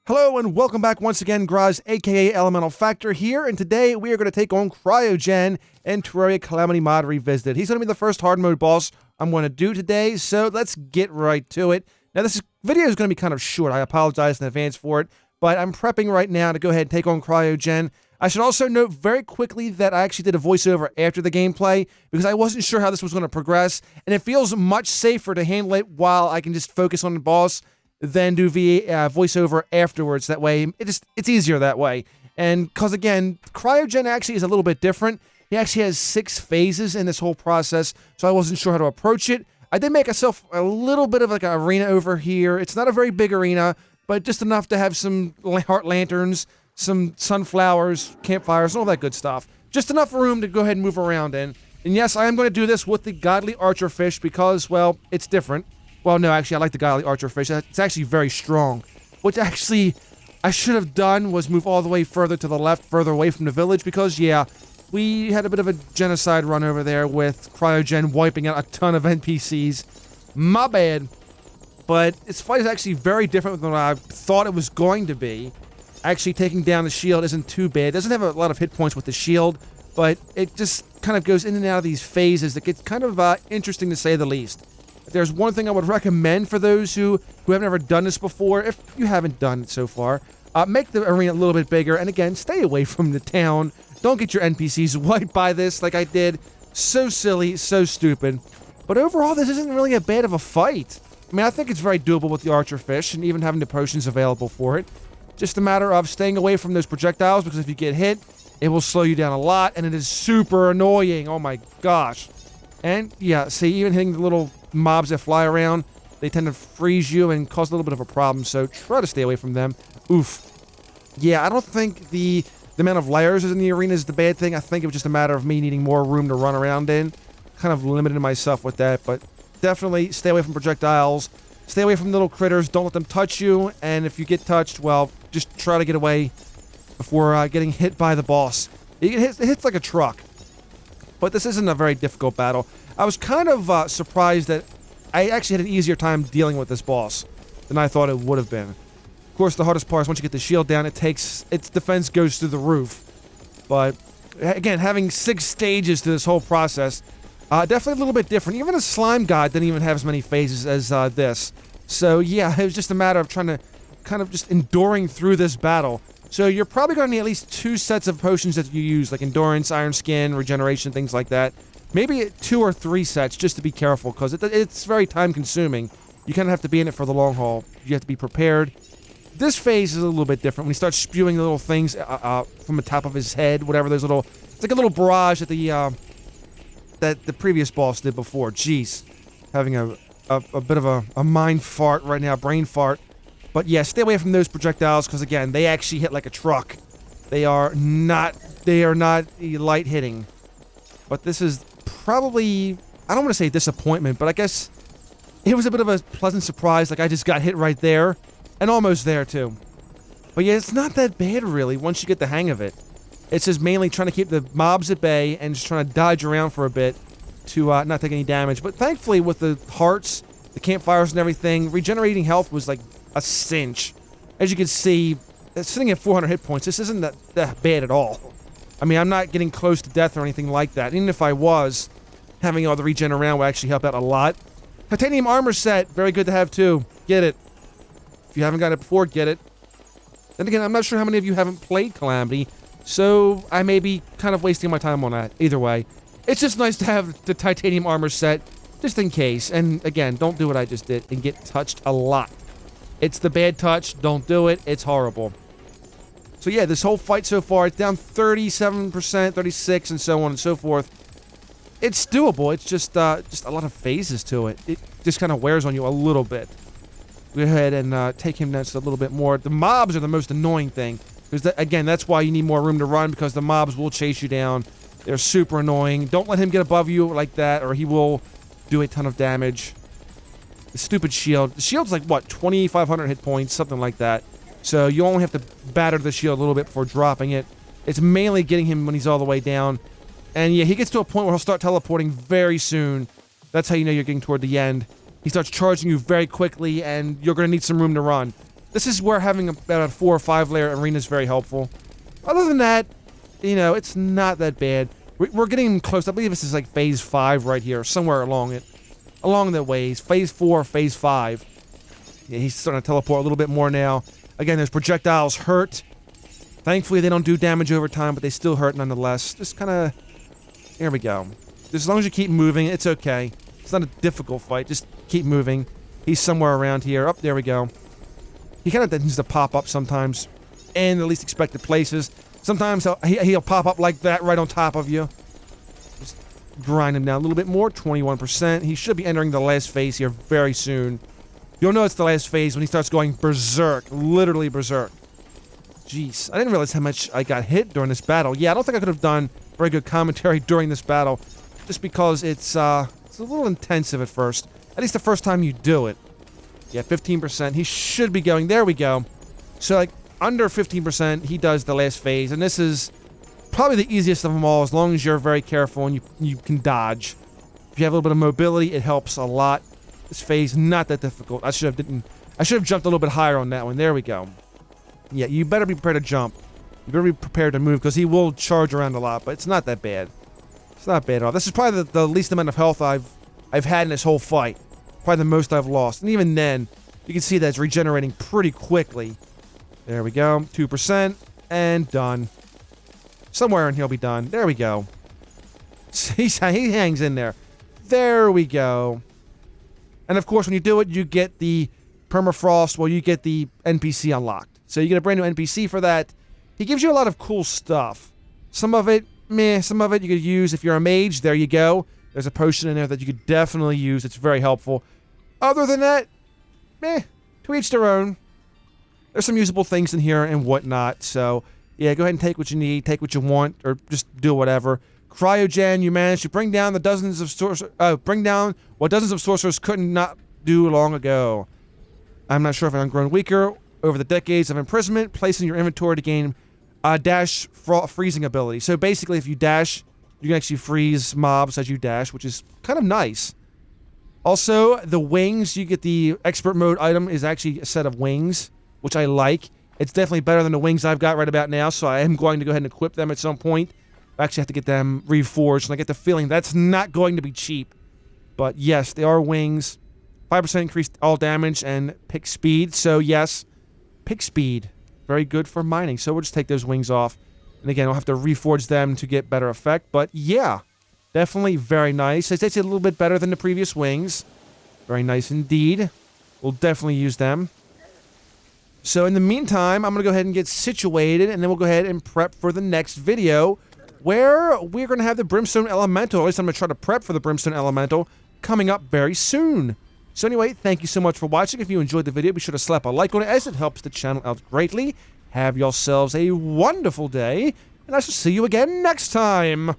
Hello and welcome back once again, Graz, aka Elemental Factor here, and today we are going to take on Cryogen and Terraria Calamity mod revisited. He's going to be the first hard mode boss I'm going to do today, so let's get right to it. Now this video is going to be kind of short, I apologize in advance for it, but I'm prepping right now to go ahead and take on Cryogen. I should also note very quickly that I actually did a voiceover after the gameplay because I wasn't sure how this was going to progress, and it feels much safer to handle it while I can just focus on the boss than do via voiceover afterwards. That way, it's easier that way. And because again, Cryogen actually is a little bit different. He actually has 6 phases in this whole process, so I wasn't sure how to approach it. I did make myself a little bit of like an arena over here. It's not a very big arena, but just enough to have some heart lanterns, some sunflowers, campfires, and all that good stuff. Just enough room to go ahead and move around in. And yes, I am going to do this with the Godly Archerfish because, well, it's different. Well, no, actually, I like the Godly Archerfish. It's actually very strong. What actually I should have done was move all the way further to the left, further away from the village, because, yeah, we had a bit of a genocide run over there with Cryogen wiping out a ton of NPCs. My bad. But this fight is actually very different than what I thought it was going to be. Actually, taking down the shield isn't too bad. It doesn't have a lot of hit points with the shield, but it just kind of goes in and out of these phases that gets kind of interesting to say the least. If there's one thing I would recommend for those who have never done this before, if you haven't done it so far, make the arena a little bit bigger, and again, stay away from the town. Don't get your NPCs wiped by this like I did. So silly, so stupid. But overall, this isn't really a bad of a fight. I mean, I think it's very doable with the Archerfish, and even having the potions available for it. Just a matter of staying away from those projectiles, because if you get hit, it will slow you down a lot, and it is super annoying. Oh my gosh. And yeah, see, even hitting the little mobs that fly around, they tend to freeze you and cause a little bit of a problem, so try to stay away from them. Oof. Yeah, I don't think the amount of layers in the arena is the bad thing. I think it was just a matter of me needing more room to run around in. Kind of limited myself with that, but definitely stay away from projectiles. Stay away from little critters. Don't let them touch you, and if you get touched, well, just try to get away before getting hit by the boss. It hits like a truck. But this isn't a very difficult battle. I was kind of surprised that I actually had an easier time dealing with this boss than I thought it would have been. Of course, the hardest part is once you get the shield down, its defense goes through the roof. But again, having 6 stages to this whole process, definitely a little bit different. Even a slime god didn't even have as many phases as this. So yeah, it was just a matter of trying to kind of just enduring through this battle. So you're probably going to need at least 2 sets of potions that you use, like Endurance, Iron Skin, Regeneration, things like that. Maybe 2 or 3 sets, just to be careful, because it's very time-consuming. You kind of have to be in it for the long haul. You have to be prepared. This phase is a little bit different. When he starts spewing the little things from the top of his head, whatever, there's little... It's like a little barrage that the previous boss did before. Jeez. Having a bit of a mind fart right now, brain fart. But yeah, stay away from those projectiles, because again, they actually hit like a truck. They are not light hitting. But this is probably, I don't want to say disappointment, but I guess it was a bit of a pleasant surprise. Like, I just got hit right there, and almost there too. But yeah, it's not that bad really once you get the hang of it. It's just mainly trying to keep the mobs at bay and just trying to dodge around for a bit to not take any damage. But thankfully, with the hearts, the campfires and everything, regenerating health was like a cinch. As you can see, it's sitting at 400 hit points. This isn't that bad at all. I mean, I'm not getting close to death or anything like that. Even if I was, having all the regen around would actually help out a lot. Titanium armor set, very good to have too. Get it. If you haven't got it before, get it. Then again, I'm not sure how many of you haven't played Calamity, so I may be kind of wasting my time on that. Either way, it's just nice to have the titanium armor set, just in case. And again, don't do what I just did and get touched a lot. It's the bad touch. Don't do it. It's horrible. So yeah, this whole fight so far, it's down 37%, 36%, and so on and so forth. It's doable. It's just a lot of phases to it. It just kind of wears on you a little bit. Go ahead and take him down just a little bit more. The mobs are the most annoying thing. Because, again, that's why you need more room to run, because the mobs will chase you down. They're super annoying. Don't let him get above you like that, or he will do a ton of damage. The stupid shield. The shield's like, what, 2,500 hit points? Something like that. So you only have to batter the shield a little bit before dropping it. It's mainly getting him when he's all the way down. And yeah, he gets to a point where he'll start teleporting very soon. That's how you know you're getting toward the end. He starts charging you very quickly, and you're going to need some room to run. This is where having about a 4 or 5 layer arena is very helpful. Other than that, you know, it's not that bad. We're getting close. I believe this is like phase 5 right here, somewhere along it. Along the ways. Phase 4, phase 5. Yeah, he's starting to teleport a little bit more now. Again, those projectiles hurt. Thankfully, they don't do damage over time, but they still hurt nonetheless. Just kind of... There we go. As long as you keep moving, it's okay. It's not a difficult fight. Just keep moving. He's somewhere around here. Oh, there we go. He kind of tends to pop up sometimes in the least expected places. Sometimes he'll pop up like that right on top of you. Just grind him down a little bit more. 21%. He should be entering the last phase here very soon. You'll know it's the last phase when he starts going berserk. Literally berserk. Jeez. I didn't realize how much I got hit during this battle. Yeah, I don't think I could have done very good commentary during this battle. Just because it's a little intensive at first. At least the first time you do it. Yeah, 15%. He should be going. There we go. So, like, under 15%, he does the last phase. And this is probably the easiest of them all, as long as you're very careful and you can dodge. If you have a little bit of mobility, it helps a lot. This phase, not that difficult. I should have jumped a little bit higher on that one. There we go. Yeah, you better be prepared to jump. You better be prepared to move, because he will charge around a lot, but it's not that bad. It's not bad at all. This is probably the least amount of health I've had in this whole fight. Probably the most I've lost. And even then, you can see that it's regenerating pretty quickly. There we go. 2%. And done. Somewhere in here he'll be done. There we go. He hangs in there. There we go. And of course, when you do it, you get the permafrost. Well, you get the NPC unlocked. So you get a brand new NPC for that. He gives you a lot of cool stuff. Some of it, meh. Some of it you could use if you're a mage. There you go. There's a potion in there that you could definitely use. It's very helpful. Other than that, meh. To each their own. There's some usable things in here and whatnot. So, yeah, go ahead and take what you need. Take what you want. Or just do whatever. Cryogen, you managed to bring down what dozens of sorcerers couldn't not do long ago. I'm not sure if I've grown weaker over the decades of imprisonment. Placing your inventory to gain a dash freezing ability. So basically, if you dash, you can actually freeze mobs as you dash, which is kind of nice. Also, the wings, you get the expert mode item is actually a set of wings, which I like. It's definitely better than the wings I've got right about now, so I am going to go ahead and equip them at some point. I actually have to get them reforged, and I get the feeling that's not going to be cheap. But yes, they are wings. 5% increased all damage and pick speed. So yes, pick speed. Very good for mining. So we'll just take those wings off. And again, I'll have to reforge them to get better effect. But yeah, definitely very nice. It's actually a little bit better than the previous wings. Very nice indeed. We'll definitely use them. So in the meantime, I'm going to go ahead and get situated, and then we'll go ahead and prep for the next video, where we're going to have the Brimstone Elemental. At least I'm going to try to prep for the Brimstone Elemental coming up very soon. So anyway, thank you so much for watching. If you enjoyed the video, be sure to slap a like on it, as it helps the channel out greatly. Have yourselves a wonderful day, and I shall see you again next time.